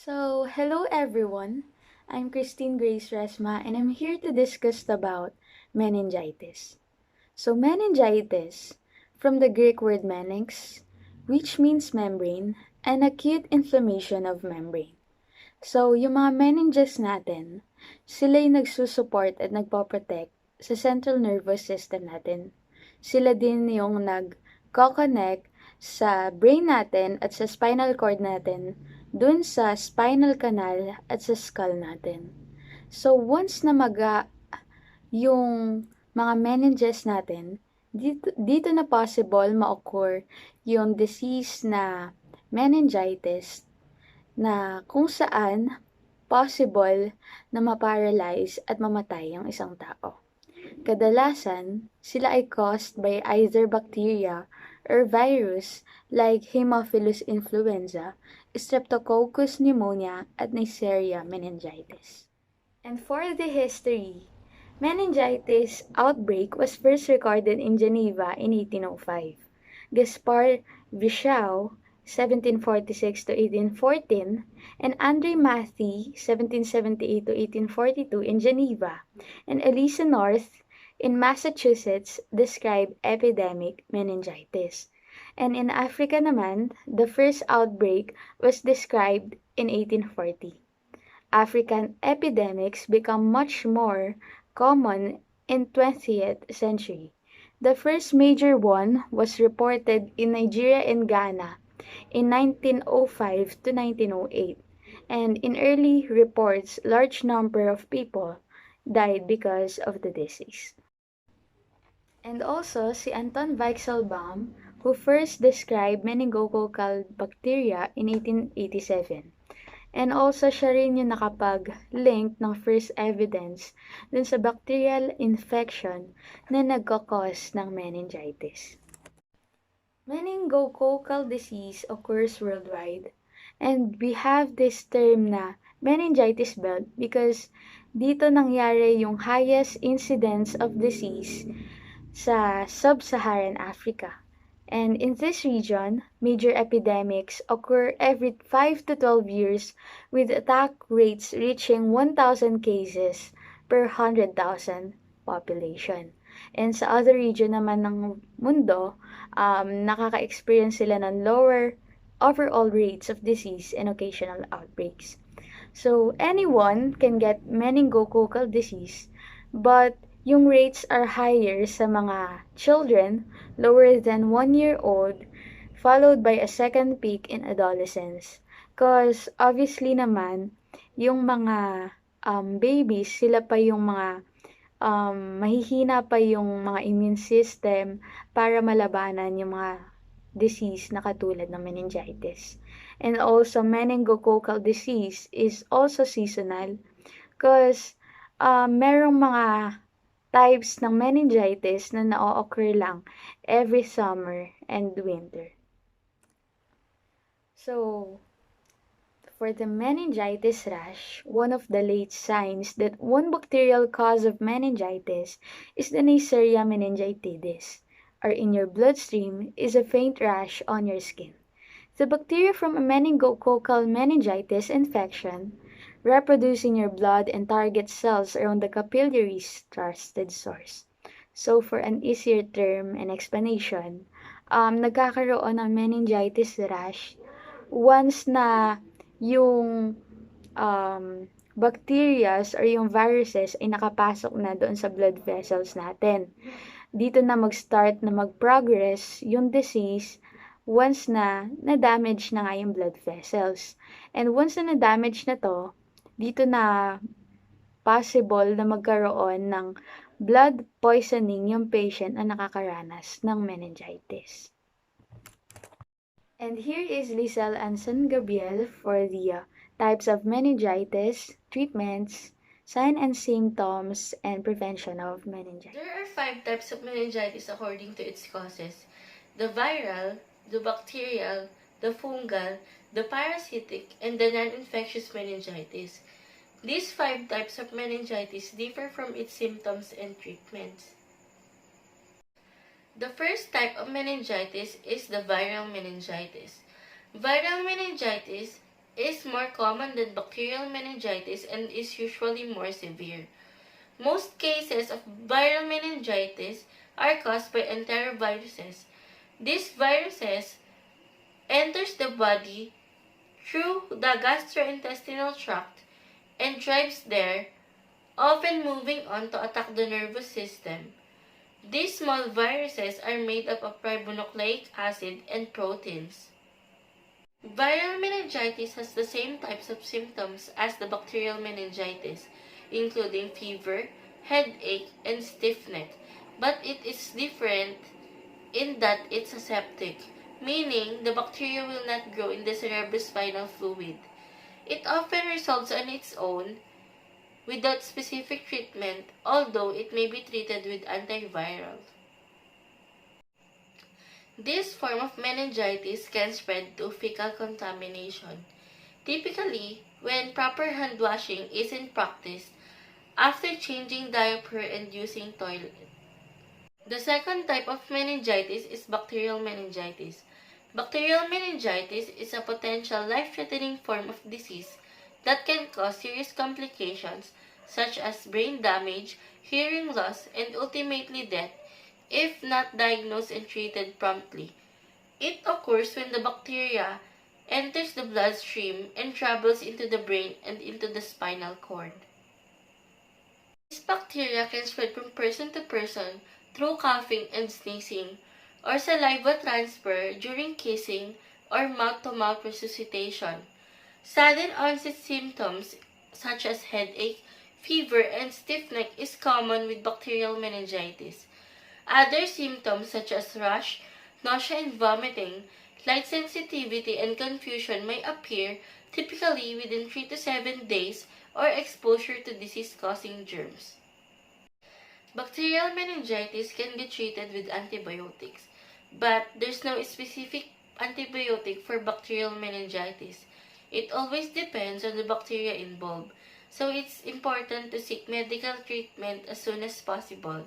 Hello everyone. I'm Christine Grace Resma and I'm here to discuss about meningitis. Meningitis, from the Greek word meninx, which means membrane, and acute inflammation of membrane. Yung mga meninges natin, sila yung nagsusupport at nagpoprotect sa central nervous system natin. Sila din yung nag-connect sa brain natin at sa spinal cord natin dun sa spinal canal at sa skull natin. Once na yung mga meninges natin, dito na possible ma-occur yung disease na meningitis na kung saan possible na ma-paralyze at mamatay ang isang tao. Kadalasan, sila ay caused by either bacteria or virus like Haemophilus influenza, Streptococcus pneumonia, at Neisseria meningitis. And for the history, meningitis outbreak was first recorded in Geneva in 1805. Gaspar Virchow 1746 to 1814, and Andre Mathy, 1778 to 1842 in Geneva, and Elisa North in Massachusetts described epidemic meningitis. And in Africa naman, the first outbreak was described in 1840. African epidemics become much more common in 20th century. The first major one was reported in Nigeria and Ghana in 1905 to 1908, and in early reports, large number of people died because of the disease. And also, si Anton Weichselbaum, who first described meningococcal bacteria in 1887. And also, siya rin yung nakapag-link ng first evidence dun sa bacterial infection na nagkakos ng meningitis. Meningococcal disease occurs worldwide, and we have this term na meningitis belt because dito nangyari yung highest incidence of disease sa sub-Saharan Africa. And in this region, major epidemics occur every 5 to 12 years with attack rates reaching 1,000 cases per 100,000 population. And sa other region naman ng mundo, nakaka-experience sila ng lower overall rates of disease and occasional outbreaks. So, anyone can get meningococcal disease, but yung rates are higher sa mga children lower than 1 year old, followed by a second peak in adolescents. Because obviously naman, yung mga babies, sila pa yung mga mahihina pa yung mga immune system para malabanan yung mga disease na katulad ng meningitis. And also, meningococcal disease is also seasonal because merong mga types ng meningitis na na-occur lang every summer and winter. So, for the meningitis rash, one of the late signs that one bacterial cause of meningitis is the Neisseria meningitidis, or in your bloodstream is a faint rash on your skin. The bacteria from a meningococcal meningitis infection reproduce in your blood and target cells around the capillaries trusted source. So for an easier term and explanation, nagkakaroon ng meningitis rash once na yung bacterias or yung viruses ay nakapasok na doon sa blood vessels natin. Dito na mag-start na mag-progress yung disease once na na-damage na nga yung blood vessels. And once na na-damage na to, dito na possible na magkaroon ng blood poisoning yung patient na nakakaranas ng meningitis. And here is Lizelle Anson Gabriel for the types of meningitis, treatments, signs and symptoms, and prevention of meningitis. There are 5 types of meningitis according to its causes: the viral, the bacterial, the fungal, the parasitic, and the non-infectious meningitis. These 5 types of meningitis differ from its symptoms and treatments. The first type of meningitis is the viral meningitis. Viral meningitis is more common than bacterial meningitis and is usually more severe. Most cases of viral meningitis are caused by enteroviruses. These viruses enters the body through the gastrointestinal tract and thrives there, often moving on to attack the nervous system. These small viruses are made up of ribonucleic acid and proteins. Viral meningitis has the same types of symptoms as the bacterial meningitis, including fever, headache, and stiff neck, but it is different in that it's aseptic, meaning the bacteria will not grow in the cerebrospinal fluid. It often resolves on its own without specific treatment, although it may be treated with antiviral. This form of meningitis can spread to fecal contamination. Typically, when proper hand washing isn't practiced after changing diaper and using toilet. The second type of meningitis is bacterial meningitis. Bacterial meningitis is a potential life-threatening form of disease that can cause serious complications such as brain damage, hearing loss, and ultimately death if not diagnosed and treated promptly. It occurs when the bacteria enters the bloodstream and travels into the brain and into the spinal cord. This bacteria can spread from person to person through coughing and sneezing, or saliva transfer during kissing or mouth-to-mouth resuscitation. Sudden onset symptoms such as headache, fever, and stiff neck is common with bacterial meningitis. Other symptoms such as rash, nausea and vomiting, light sensitivity, and confusion may appear typically within 3 to 7 days or exposure to disease-causing germs. Bacterial meningitis can be treated with antibiotics, but there's no specific antibiotic for bacterial meningitis. It always depends on the bacteria involved, so it's important to seek medical treatment as soon as possible.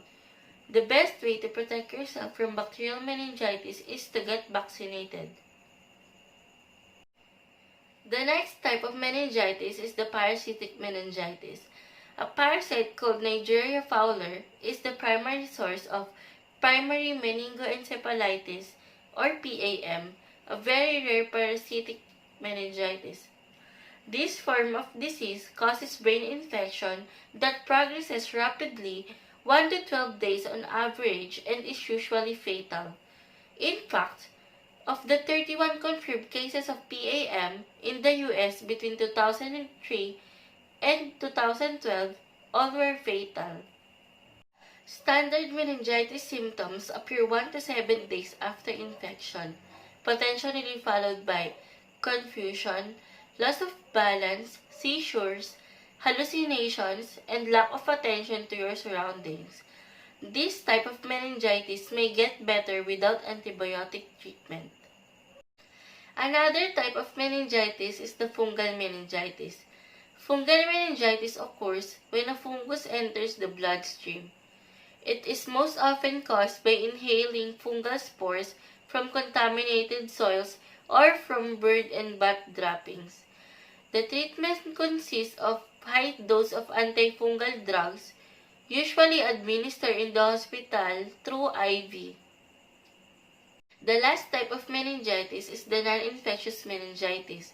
The best way to protect yourself from bacterial meningitis is to get vaccinated. The next type of meningitis is the parasitic meningitis. A parasite called Neisseria fowler is the primary source of primary meningoencephalitis or PAM, a very rare parasitic meningitis. This form of disease causes brain infection that progresses rapidly 1 to 12 days on average and is usually fatal. In fact, of the 31 confirmed cases of PAM in the US between 2003 and 2012, all were fatal. Standard meningitis symptoms appear 1 to 7 days after infection, potentially followed by confusion, loss of balance, seizures, hallucinations, and lack of attention to your surroundings. This type of meningitis may get better without antibiotic treatment. Another type of meningitis is the fungal meningitis. Fungal meningitis occurs when a fungus enters the bloodstream. It is most often caused by inhaling fungal spores from contaminated soils or from bird and bat droppings. The treatment consists of high dose of antifungal drugs, usually administered in the hospital through IV. The last type of meningitis is the non-infectious meningitis.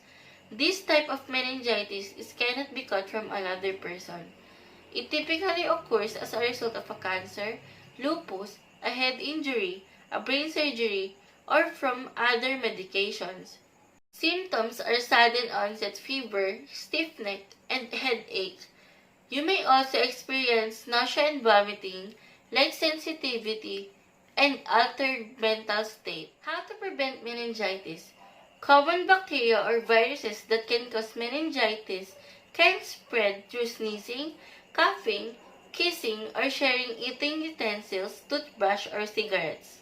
This type of meningitis cannot be caught from another person. It typically occurs as a result of a cancer, lupus, a head injury, a brain surgery, or from other medications. Symptoms are sudden onset fever, stiff neck, and headache. You may also experience nausea and vomiting, light sensitivity, and altered mental state. How to prevent meningitis? Common bacteria or viruses that can cause meningitis can spread through sneezing, coughing, kissing, or sharing eating utensils, toothbrush, or cigarettes.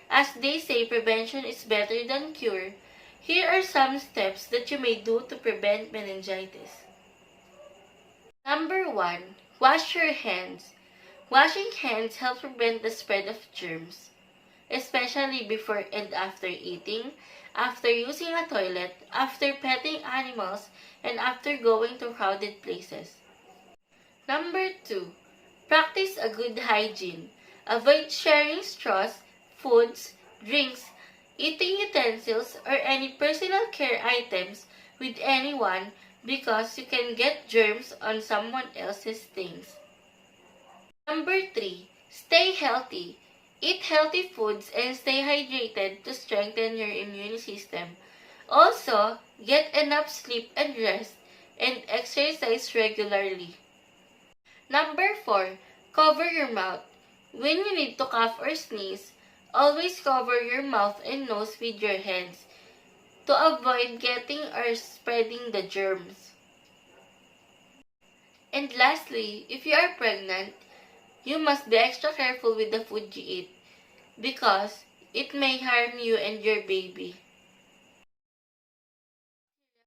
As they say, prevention is better than cure. Here are some steps that you may do to prevent meningitis. Number 1. Wash your hands. Washing hands helps prevent the spread of germs. especially before and after eating, after using a toilet, after petting animals, and after going to crowded places. Number 2. Practice a good hygiene. Avoid sharing straws, foods, drinks, eating utensils, or any personal care items with anyone because you can get germs on someone else's things. Number 3. Stay healthy. Eat healthy foods and stay hydrated to strengthen your immune system. Also, get enough sleep and rest and exercise regularly. Number 4. Cover your mouth. When you need to cough or sneeze, always cover your mouth and nose with your hands to avoid getting or spreading the germs. And lastly, if you are pregnant, you must be extra careful with the food you eat because it may harm you and your baby.